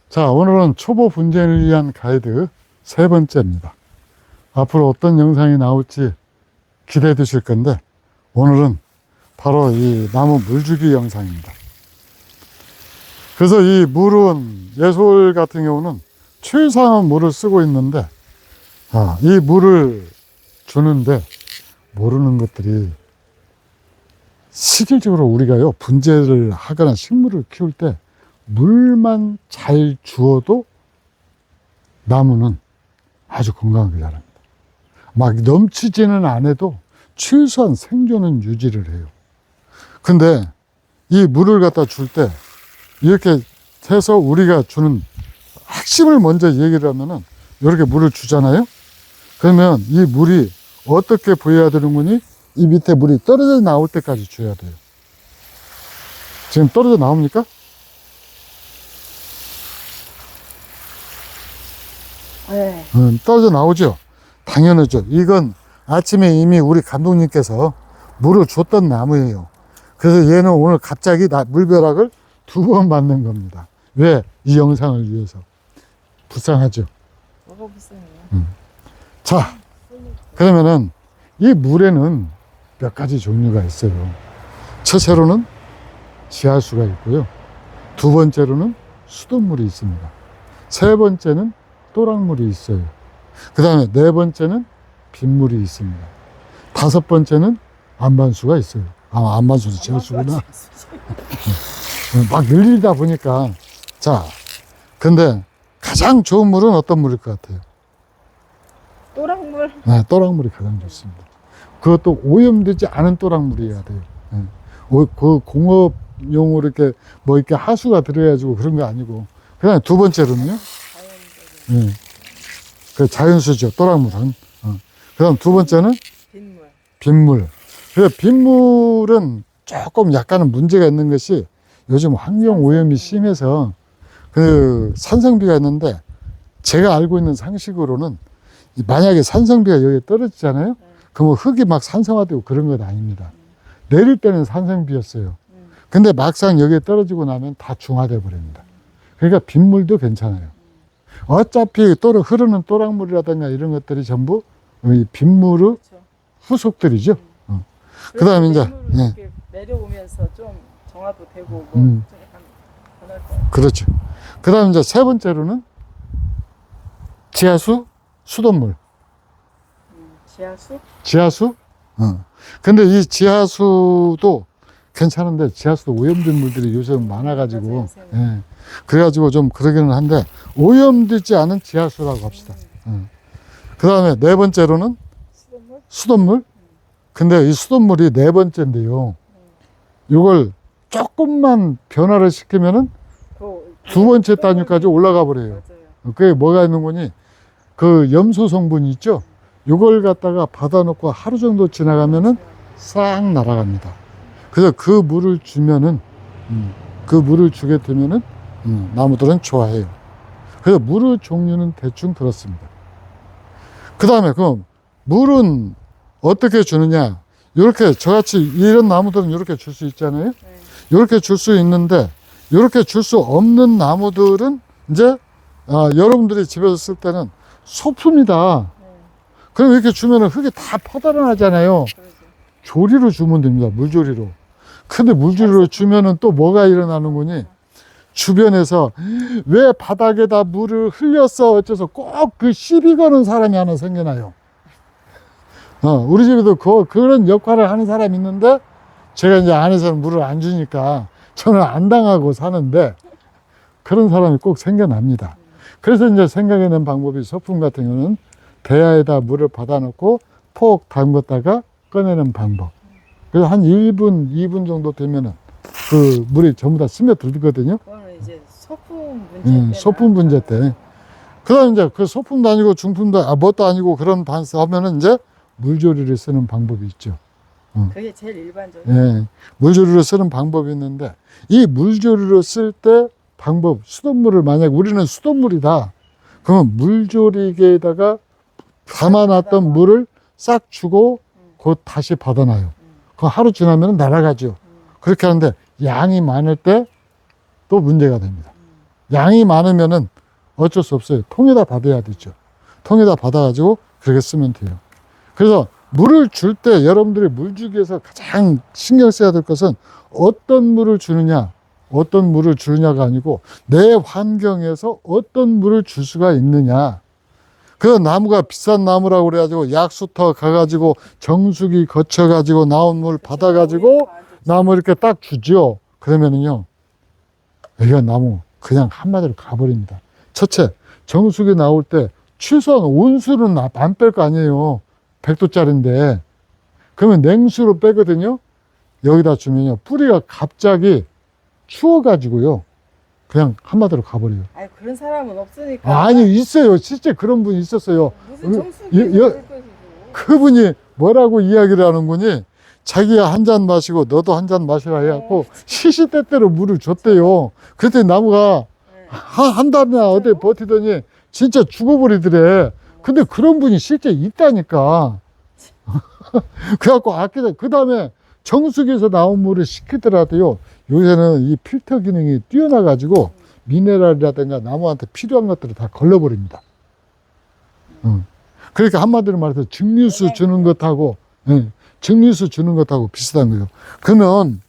자, 오늘은 초보 분재를 위한 가이드 세 번째입니다. 앞으로 어떤 영상이 나올지 기대해 주실 건데, 오늘은 바로 이 나무 물주기 영상입니다. 그래서 이 물은 예솔 같은 경우는 최상의 물을 쓰고 있는데, 이 물을 주는데 모르는 것들이, 실질적으로 우리가요, 분재를 하거나 식물을 키울 때 물만 잘 주어도 나무는 아주 건강하게 자랍니다. 막 넘치지는 않아도 최소한 생존은 유지를 해요. 근데 이 물을 갖다 줄 때 이렇게 해서 우리가 주는 핵심을 먼저 얘기를 하면은, 이렇게 물을 주잖아요. 그러면 이 물이 어떻게 보여야 되는 거니? 이 밑에 물이 떨어져 나올 때까지 줘야 돼요. 지금 떨어져 나옵니까? 네. 떨어져 나오죠. 당연하죠. 이건 아침에 이미 우리 감독님께서 물을 줬던 나무예요. 그래서 얘는 오늘 갑자기 물벼락을 2번 맞는 겁니다. 왜? 이 영상을 위해서. 불쌍하죠. 뭐가 불쌍해요? 자, 그러면은 이 물에는 몇 가지 종류가 있어요. 첫째로는 지하수가 있고요. 두 번째로는 수돗물이 있습니다. 세 번째는 또랑물이 있어요. 그 다음에 네 번째는 빗물이 있습니다. 다섯 번째는 안반수가 있어요. 안반수는 지하수구나. 막 늘리다 보니까. 자, 근데 가장 좋은 물은 어떤 물일 것 같아요? 또랑물? 네, 또랑물이 가장 좋습니다. 그것도 오염되지 않은 또랑물이어야 돼요. 네. 그 공업용으로 이렇게 이렇게 하수가 들어가지고 그런 거 아니고. 그 다음에 두 번째로는요? 네. 그 자연수죠, 또랑물은. 그 다음 두 번째는? 빗물. 빗물. 그래서 빗물은 조금 약간은 문제가 있는 것이, 요즘 환경 오염이 심해서 그 산성비가 있는데, 제가 알고 있는 상식으로는 만약에 산성비가 여기에 떨어지잖아요. 그러면 흙이 막 산성화되고 그런 건 아닙니다. 내릴 때는 산성비였어요. 근데 막상 여기에 떨어지고 나면 다 중화돼 버립니다. 그러니까 빗물도 괜찮아요. 어차피 흐르는 또랑물이라든가 이런 것들이 전부 이 빗물의 그렇죠. 후속들이죠. 그 다음에 이제, 이렇게 내려오면서 좀 정화도 되고, 뭐, 음. 좀 약간 변할 것 같아요. 그렇죠. 그 다음에 이제 세 번째로는 지하수, 수돗물. 지하수? 지하수? 근데 이 지하수도 괜찮은데, 지하수도 오염된 물들이 요즘 많아가지고, 맞아요. 예. 그래가지고 좀 그러기는 한데, 오염되지 않은 지하수라고 합시다. 그 다음에 네 번째로는 수돗물? 수돗물. 근데 이 수돗물이 네 번째인데요. 이걸 조금만 변화를 시키면은 두 번째 단위까지 올라가 버려요. 맞아요. 그게 뭐가 있는 거니? 그 염소 성분이 있죠? 이걸 갖다가 받아놓고 하루 정도 지나가면은 싹 날아갑니다. 그래서 그 물을 주면은, 그 물을 주게 되면은, 나무들은 좋아해요. 그래서 물의 종류는 대충 그렇습니다. 그 다음에 그럼 물은 어떻게 주느냐? 이렇게 저같이 이런 나무들은 이렇게 줄 수 있잖아요. 네. 이렇게 줄 수 있는데, 이렇게 줄 수 없는 나무들은 이제 여러분들이 집에서 쓸 때는 소품이다. 네. 그럼 이렇게 주면은 흙이 다 퍼달아나잖아요. 그러죠. 조리로 주면 됩니다. 물조리로. 근데 물조리로 주면은 또 뭐가 일어나는 거니? 주변에서 왜 바닥에다 물을 흘렸어 어째서 꼭 그 시비 거는 사람이 하나 생겨나요. 우리 집에도 그런 역할을 하는 사람이 있는데, 제가 이제 안에서는 물을 안 주니까 저는 안 당하고 사는데, 그런 사람이 꼭 생겨납니다. 그래서 이제 생각해낸 방법이, 소품 같은 경우는 대야에다 물을 받아놓고 폭 담갔다가 꺼내는 방법. 그래서 한 1분, 2분 정도 되면은 그 물이 전부 다 스며들거든요. 그거는 이제 소품 문제 때. 소품 분재 때. 그 다음에 이제 그 소품도 아니고 중품도, 뭣도 아니고 그런 반스 하면은 이제 물조리를 쓰는 방법이 있죠. 그게 제일 일반적이에요. 예. 물조리를 쓰는 방법이 있는데, 이 물조리를 쓸 때 방법, 수돗물을 만약 우리는 수돗물이다. 그러면 물조리개에다가 담아놨던 물을 싹 주고 곧 다시 받아놔요. 그 하루 지나면 날아가죠. 그렇게 하는데 양이 많을 때 또 문제가 됩니다. 양이 많으면은 어쩔 수 없어요. 통에다 받아야 되죠. 통에다 받아가지고 그렇게 쓰면 돼요. 그래서 물을 줄 때 여러분들이 물 주기 위해서 가장 신경 써야 될 것은 어떤 물을 주느냐, 어떤 물을 주느냐가 아니고 내 환경에서 어떤 물을 줄 수가 있느냐. 그 나무가 비싼 나무라고 그래가지고 약수터 가가지고 정수기 거쳐가지고 나온 물 받아가지고 나무 이렇게 딱 주죠. 그러면은요, 여기가 나무 그냥 한마디로 가버립니다. 첫째, 정수기 나올 때 최소한 온수는 안 뺄 거 아니에요. 100도짜리인데. 그러면 냉수로 빼거든요. 여기다 주면요, 뿌리가 갑자기 추워가지고요, 그냥 한마디로 가버려요. 아니 그런 사람은 없으니까. 아니, 있어요. 실제 그런 분이 있었어요. 무슨 정수기 그분이 뭐라고 이야기를 하는군요. 자기가 한 잔 마시고 너도 한 잔 마시라 해갖고 시시때때로 물을 줬대요. 그랬더니 나무가 한 달이나 어디 버티더니 진짜 죽어버리더래. 근데 그런 분이 실제 있다니까. 그래갖고 아끼다. 그 다음에 정수기에서 나온 물을 식히더라도요, 요새는 이 필터 기능이 뛰어나가지고 미네랄이라든가 나무한테 필요한 것들을 다 걸러버립니다. 그러니까 한마디로 말해서 증류수 주는 것하고, 증류수 주는 것하고 비슷한 거예요. 그러면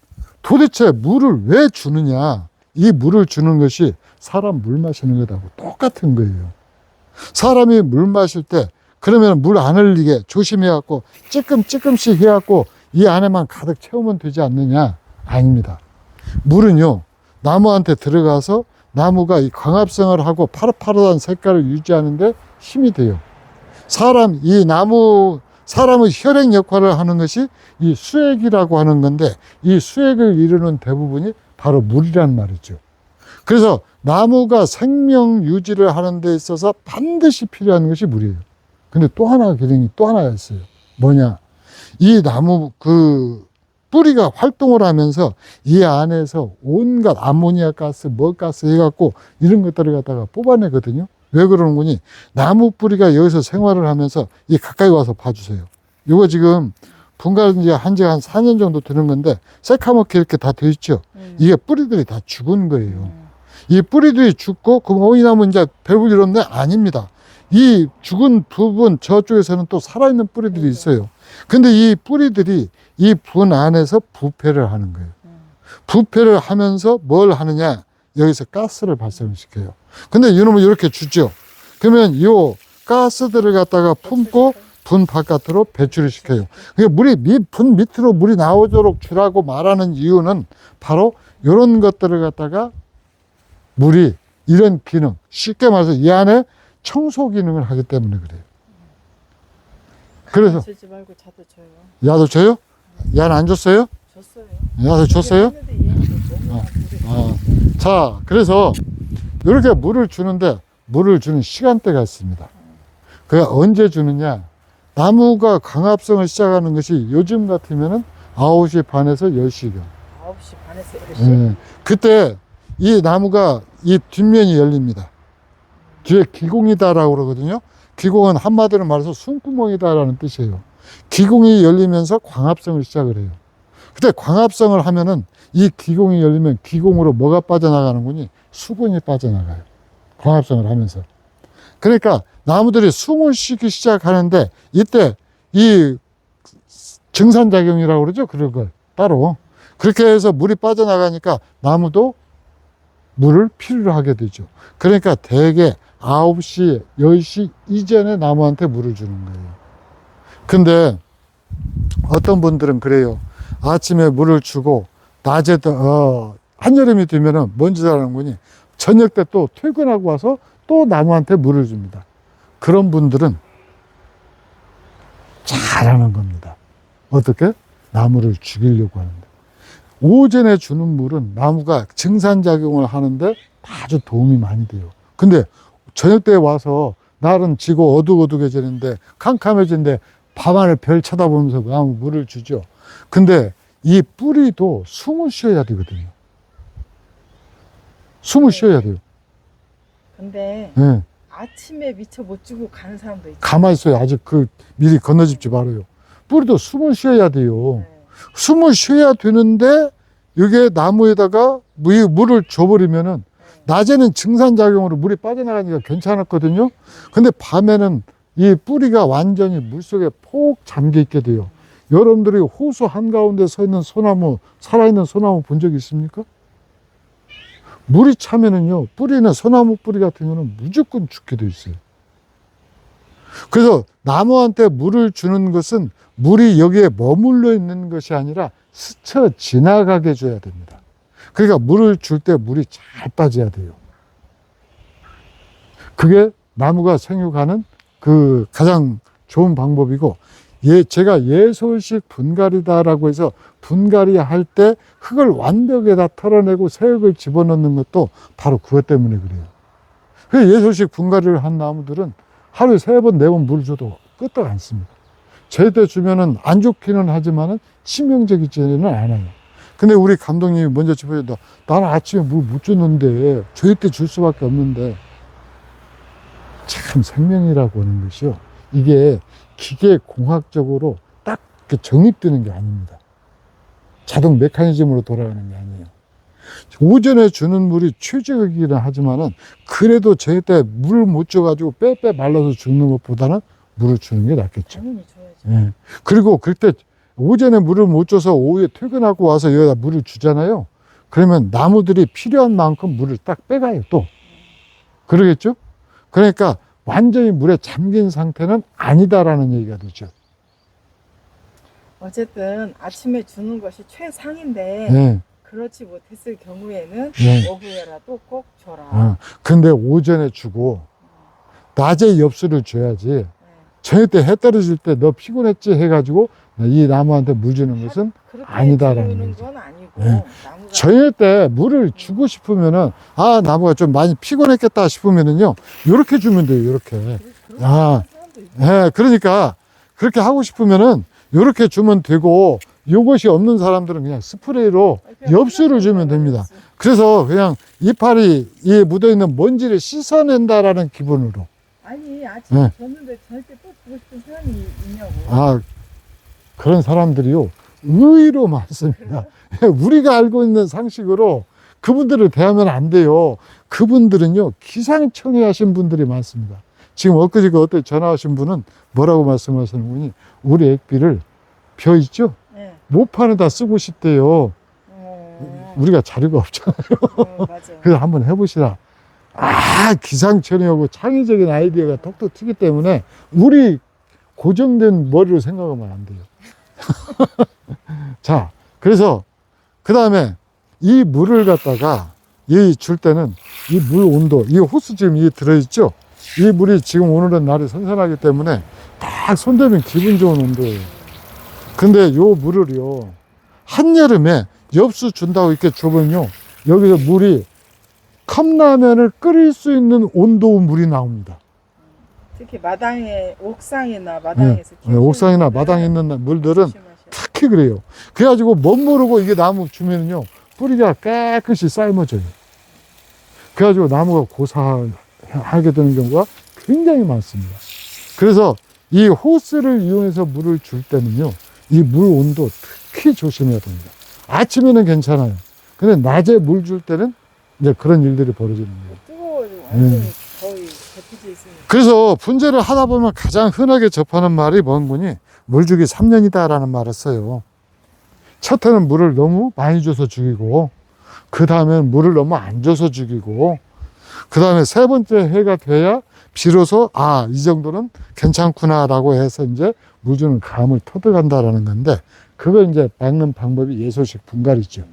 도대체 물을 왜 주느냐? 이 물을 주는 것이 사람 물 마시는 것하고 똑같은 거예요. 사람이 물 마실 때 그러면 물 안 흘리게 조심해갖고 찌끔씩 해갖고 이 안에만 가득 채우면 되지 않느냐? 아닙니다. 물은요, 나무한테 들어가서 나무가 이 광합성을 하고 파릇파릇한 색깔을 유지하는데 힘이 돼요. 사람은 혈액 역할을 하는 것이 이 수액이라고 하는 건데, 이 수액을 이루는 대부분이 바로 물이란 말이죠. 그래서 나무가 생명 유지를 하는 데 있어서 반드시 필요한 것이 물이에요. 근데 또 하나 기능이 또 하나 있어요. 뭐냐? 이 나무 뿌리가 활동을 하면서 이 안에서 온갖 아모니아 가스, 가스 해갖고 이런 것들을 갖다가 뽑아내거든요. 왜 그러는 거니? 나무 뿌리가 여기서 생활을 하면서 이 가까이 와서 봐주세요. 이거 지금 분갈이 한 지가 한 4년 정도 되는 건데 새카맣게 이렇게 다 돼 있죠. 이게 뿌리들이 다 죽은 거예요. 이 뿌리들이 죽고 그럼 이 나무 이제 배불리 이런데 아닙니다. 이 죽은 부분 저쪽에서는 또 살아있는 뿌리들이 있어요. 근데 이 뿌리들이 이 분 안에서 부패를 하는 거예요. 부패를 하면서 뭘 하느냐? 여기서 가스를 발생시켜요. 근데 이놈을 이렇게 주죠. 그러면 이 가스들을 갖다가 품고 분 바깥으로 배출을 시켜요. 그러니까 분 밑으로 물이 나오도록 주라고 말하는 이유는 바로 이런 것들을 갖다가 물이 이런 기능, 쉽게 말해서 이 안에 청소 기능을 하기 때문에 그래요. 그래서 주지 말고 자도 줘요. 야도 줘요? 야는 안 줬어요? 줬어요. 야도 줬어요? 자, 그래서 이렇게 물을 주는데 물을 주는 시간대가 있습니다. 그게 언제 주느냐? 나무가 광합성을 시작하는 것이 요즘 같으면은 9시 반에서 10시경. 9시 반에서 10시. 그때 이 나무가 이 뒷면이 열립니다. 뒤에 기공이다라고 그러거든요. 기공은 한마디로 말해서 숨구멍이다라는 뜻이에요. 기공이 열리면서 광합성을 시작을 해요. 그때 광합성을 하면은 이 기공이 열리면 기공으로 뭐가 빠져나가는 거니? 수분이 빠져나가요. 광합성을 하면서. 그러니까 나무들이 숨을 쉬기 시작하는데 이때 이 증산작용이라고 그러죠. 그런 걸 따로. 그렇게 해서 물이 빠져나가니까 나무도 물을 필요로 하게 되죠. 그러니까 대개 9시, 10시 이전에 나무한테 물을 주는 거예요. 근데 어떤 분들은 그래요. 아침에 물을 주고 낮에 한여름이 되면은 뭔지 잘하는 거니? 저녁 때 또 퇴근하고 와서 또 나무한테 물을 줍니다. 그런 분들은 잘하는 겁니다. 어떻게? 나무를 죽이려고 하는데. 오전에 주는 물은 나무가 증산작용을 하는데 아주 도움이 많이 돼요. 근데 저녁 때 와서 날은 지고 어둑어둑해지는데 캄캄해지는데 밤하늘 별 쳐다보면서 나무 물을 주죠. 근데 이 뿌리도 숨을 쉬어야 되거든요. 숨을 쉬어야 돼요. 근데 네. 아침에 미처 못 주고 가는 사람도 있죠. 가만히 있어요. 아직 미리 건너짚지 말아요. 뿌리도 숨을 쉬어야 돼요. 네. 숨을 쉬어야 되는데 이게 나무에다가 물을 줘버리면은 낮에는 증산작용으로 물이 빠져나가니까 괜찮았거든요. 근데 밤에는 이 뿌리가 완전히 물속에 폭 잠겨 있게 돼요. 여러분들이 호수 한가운데 서 있는 소나무, 살아있는 소나무 본 적 있습니까? 물이 차면은요, 뿌리는 소나무 뿌리 같은 경우는 무조건 죽게 돼 있어요. 그래서 나무한테 물을 주는 것은 물이 여기에 머물러 있는 것이 아니라 스쳐 지나가게 줘야 됩니다. 그러니까 물을 줄 때 물이 잘 빠져야 돼요. 그게 나무가 생육하는 그 가장 좋은 방법이고, 제가 예솔식 분갈이다라고 해서 분갈이 할 때 흙을 완벽에다 털어내고 새 흙을 집어넣는 것도 바로 그것 때문에 그래요. 그 예솔식 분갈이를 한 나무들은 하루에 3번, 4번 물을 줘도 끄떡 않습니다. 제때 주면은 안 좋기는 하지만은 치명적이지는 않아요. 근데 우리 감독님이 먼저 짚어준다. 나는 아침에 물 못 줬는데, 제때 줄 수밖에 없는데. 참 생명이라고 하는 것이요. 이게 기계공학적으로 딱 정립되는 게 아닙니다. 자동 메커니즘으로 돌아가는 게 아니에요. 오전에 주는 물이 최적이긴 하지만은 그래도 제때 물을 못 줘가지고 빼빼 말라서 죽는 것보다는 물을 주는 게 낫겠죠. 당연히 줘야죠. 예. 그리고 그때 오전에 물을 못 줘서 오후에 퇴근하고 와서 여기다 물을 주잖아요. 그러면 나무들이 필요한 만큼 물을 딱 빼가요, 또. 그러겠죠? 그러니까 완전히 물에 잠긴 상태는 아니다라는 얘기가 되죠. 어쨌든 아침에 주는 것이 최상인데 예. 그렇지 못했을 경우에는 예. 오후에라도 꼭 줘라. 근데 오전에 주고 낮에 엽수를 줘야지. 네. 저녁 때 해 떨어질 때 너 피곤했지 해가지고 이 나무한테 물 주는 것은 그렇게 아니다라는 주는 거죠. 건 아니고 예. 나무가 저녁 때 물을 주고 싶으면은 나무가 좀 많이 피곤했겠다 싶으면은요 요렇게 주면 돼요. 요렇게. 그런 아, 사람도 있고. 예, 그러니까 그렇게 하고 싶으면은 요렇게 주면 되고, 요것이 없는 사람들은 그냥 스프레이로 엽수를 주면 됩니다. 그래서 그냥 이파리 이 묻어있는 먼지를 씻어낸다라는 기분으로. 아니 아침에 네. 줬는데 저녁 때 또 주고 싶은 사람이 있냐고. 그런 사람들이요 의외로 많습니다. 우리가 알고 있는 상식으로 그분들을 대하면 안 돼요. 그분들은요 기상청에 하신 분들이 많습니다. 지금 엊그제 어떤 전화 오신 분은 뭐라고 말씀하시는 분이 우리 액비를 벼 있죠? 네. 모판에다 쓰고 싶대요. 우리가 자료가 없잖아요. 맞아. 그래서 한번 해보시라. 기상천외하고 창의적인 아이디어가 톡톡 튀기 때문에 우리 고정된 머리로 생각하면 안 돼요. 자, 그래서 그 다음에 이 물을 갖다가 줄 때는 이 물 온도, 이 호수 지금 이 들어있죠? 이 물이 지금 오늘은 날이 선선하기 때문에 딱 손대면 기분 좋은 온도예요. 근데 요 물을요, 한여름에 엽수 준다고 이렇게 줘보면요, 여기서 물이 컵라면을 끓일 수 있는 온도의 물이 나옵니다. 특히 마당에 옥상이나 마당에서 네, 옥상이나 마당에 있는 물들은 특히 그래요. 그래가지고 멋모르고 이게 나무 주면요, 뿌리가 깨끗이 삶아져요. 그래가지고 나무가 고사하게 되는 경우가 굉장히 많습니다. 그래서 이 호스를 이용해서 물을 줄 때는요, 이 물 온도 특히 조심해야 됩니다. 아침에는 괜찮아요. 근데 낮에 물 줄 때는 이제 그런 일들이 벌어지는 거예요. 뜨거워지고 완전히 거의 데펴져 있으니까. 그래서 분재를 하다 보면 가장 흔하게 접하는 말이 뭔 물 주기 3년이다라는 말을 써요. 첫 해는 물을 너무 많이 줘서 죽이고, 그 다음에는 물을 너무 안 줘서 죽이고, 그 다음에 세 번째 해가 돼야 비로소 이 정도는 괜찮구나라고 해서 이제 물 주는 감을 터득한다라는 건데, 그거 이제 막는 방법이 예솔식 분갈이죠.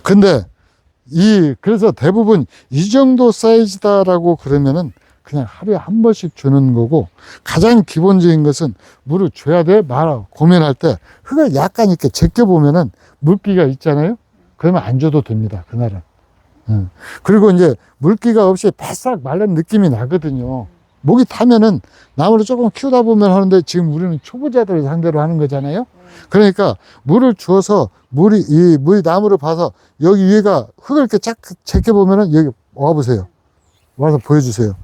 근데 그래서 대부분 이 정도 사이즈다라고 그러면은 그냥 하루에 한 번씩 주는 거고, 가장 기본적인 것은 물을 줘야 돼 말아 고민할 때 흙을 약간 이렇게 제껴보면은 물기가 있잖아요. 그러면 안 줘도 됩니다, 그날은. 그리고 이제 물기가 없이 바싹 마른 느낌이 나거든요. 목이 타면은 나무를 조금 키우다 보면 하는데, 지금 우리는 초보자들을 상대로 하는 거잖아요. 그러니까 물을 주어서 물이 나무를 봐서 여기 위에가 흙을 이렇게 쫙 제껴보면은 여기 와보세요. 와서 보여주세요.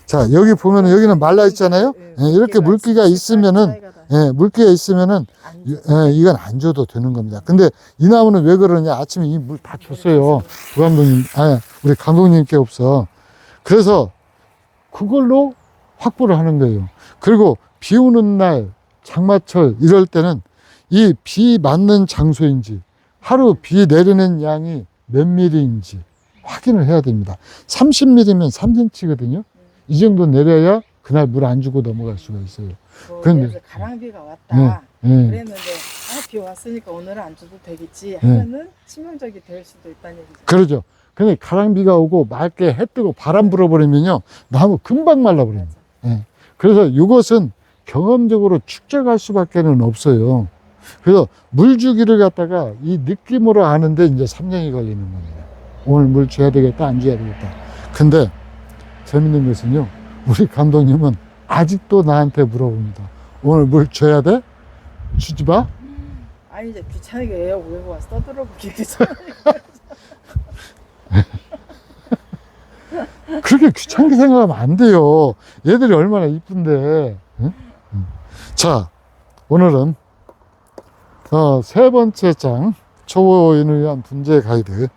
자, 여기 보면은 여기는 말라 있잖아요. 예, 예, 이렇게 물기가 있으면은, 차이가 다 예, 물기가 있으면은, 안 줘. 예, 이건 안 줘도 되는 겁니다. 근데 이 나무는 왜 그러냐? 아침에 이 물 다 줬어요. 부 감독님, 아니, 우리 감독님께 없어. 그래서 그걸로 확보를 하는 거예요. 그리고 비 오는 날, 장마철 이럴 때는 이 비 맞는 장소인지, 하루 비 내리는 양이 몇 미리인지 확인을 해야 됩니다. 30mm면 3cm거든요. 이 정도 내려야 그날 물 안 주고 넘어갈 수가 있어요. 뭐 근데- 예를 들어서 가랑비가 왔다. 예. 그랬는데 비 왔으니까 오늘은 안 줘도 되겠지 하면은 치명적이 될 수도 있다는 얘기죠. 그러죠. 근데 가랑비가 오고 맑게 해 뜨고 바람 불어버리면요, 나무 금방 말라버립니다. 맞아. 예. 그래서 이것은 경험적으로 축적할 수밖에는 없어요. 그래서 물 주기를 갖다가 이 느낌으로 아는데 이제 3년이 걸리는 겁니다. 오늘 물 줘야 되겠다, 안 줘야 되겠다. 근데 재밌는 것은요, 우리 감독님은 아직도 나한테 물어봅니다. 오늘 물 줘야 돼? 주지 마? 아니 이제 귀찮게 애가 외고 와서 떠들어보기 귀찮아. 그렇게 귀찮게 생각하면 안 돼요. 얘들이 얼마나 이쁜데. 응? 자, 오늘은 세 번째 장, 초보인을 위한 분재 가이드.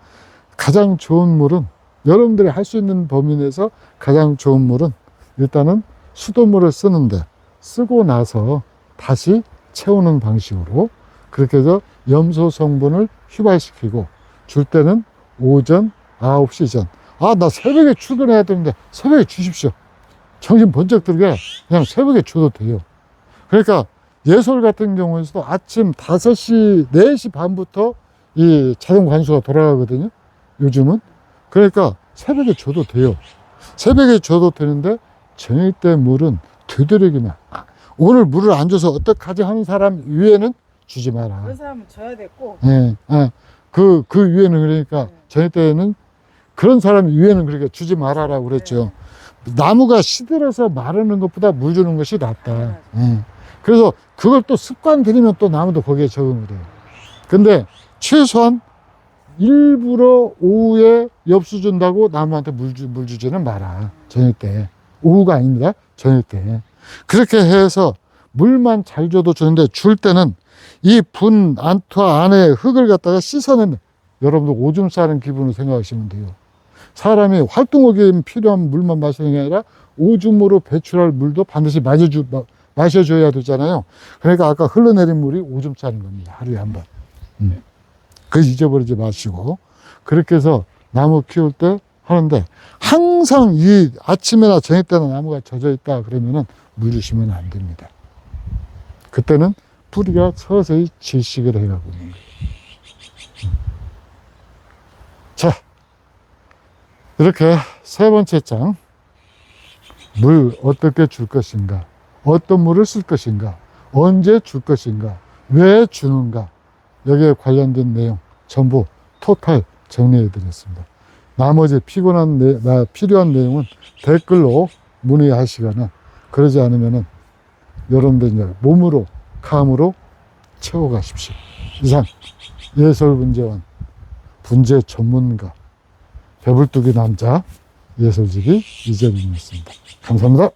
가장 좋은 물은, 여러분들이 할 수 있는 범위 내에서 가장 좋은 물은 일단은 수돗물을 쓰는데, 쓰고 나서 다시 채우는 방식으로 그렇게 해서 염소 성분을 휘발시키고, 줄 때는 오전 9시 전. 아, 나 새벽에 출근해야 되는데 새벽에 주십시오. 정신 번쩍 들게 그냥 새벽에 줘도 돼요. 그러니까 예솔 같은 경우에서도 아침 5시, 4시 반부터 이 자동 관수가 돌아가거든요. 요즘은. 그러니까 새벽에 줘도 돼요. 새벽에 줘도 되는데 저녁 때 물은 되도록이면 오늘 물을 안 줘서 어떡하지 하는 사람 위에는 주지 마라. 그런 사람은 줘야 됐고. 예, 그 위에는 그러니까 저녁 때는 그런 사람 위에는 그렇게 주지 말아라고 그랬죠. 나무가 시들어서 마르는 것보다 물 주는 것이 낫다. 예. 그래서 그걸 또 습관 들이면 또 나무도 거기에 적응을 해요. 근데 최소한 일부러 오후에 엽수 준다고 나무한테 물 주지는 마라. 저녁 때. 오후가 아닙니다. 저녁 때. 그렇게 해서 물만 잘 줘도 좋은데, 줄 때는 이 분 안투 안에 흙을 갖다가 씻어내는, 여러분들 오줌 싸는 기분으로 생각하시면 돼요. 사람이 활동하기 필요한 물만 마시는 게 아니라 오줌으로 배출할 물도 반드시 마셔줘야 되잖아요. 그러니까 아까 흘러내린 물이 오줌 싸는 겁니다. 하루에 한 번. 그거 잊어버리지 마시고. 그렇게 해서 나무 키울 때 하는데, 항상 이 아침이나 저녁 때나 나무가 젖어 있다 그러면은 물 주시면 안 됩니다. 그때는 뿌리가 서서히 질식을 해가고 있는 거예요. 자, 이렇게 세 번째 장, 물 어떻게 줄 것인가, 어떤 물을 쓸 것인가, 언제 줄 것인가, 왜 주는가, 여기에 관련된 내용 전부 토탈 정리해 드렸습니다. 나머지 필요한 내용은 댓글로 문의하시거나, 그러지 않으면은 여러분들 이제 몸으로 감으로 채워가십시오. 이상 예솔분재원 분재 전문가 배불뚝이 남자 예솔지기 이재민이었습니다. 감사합니다.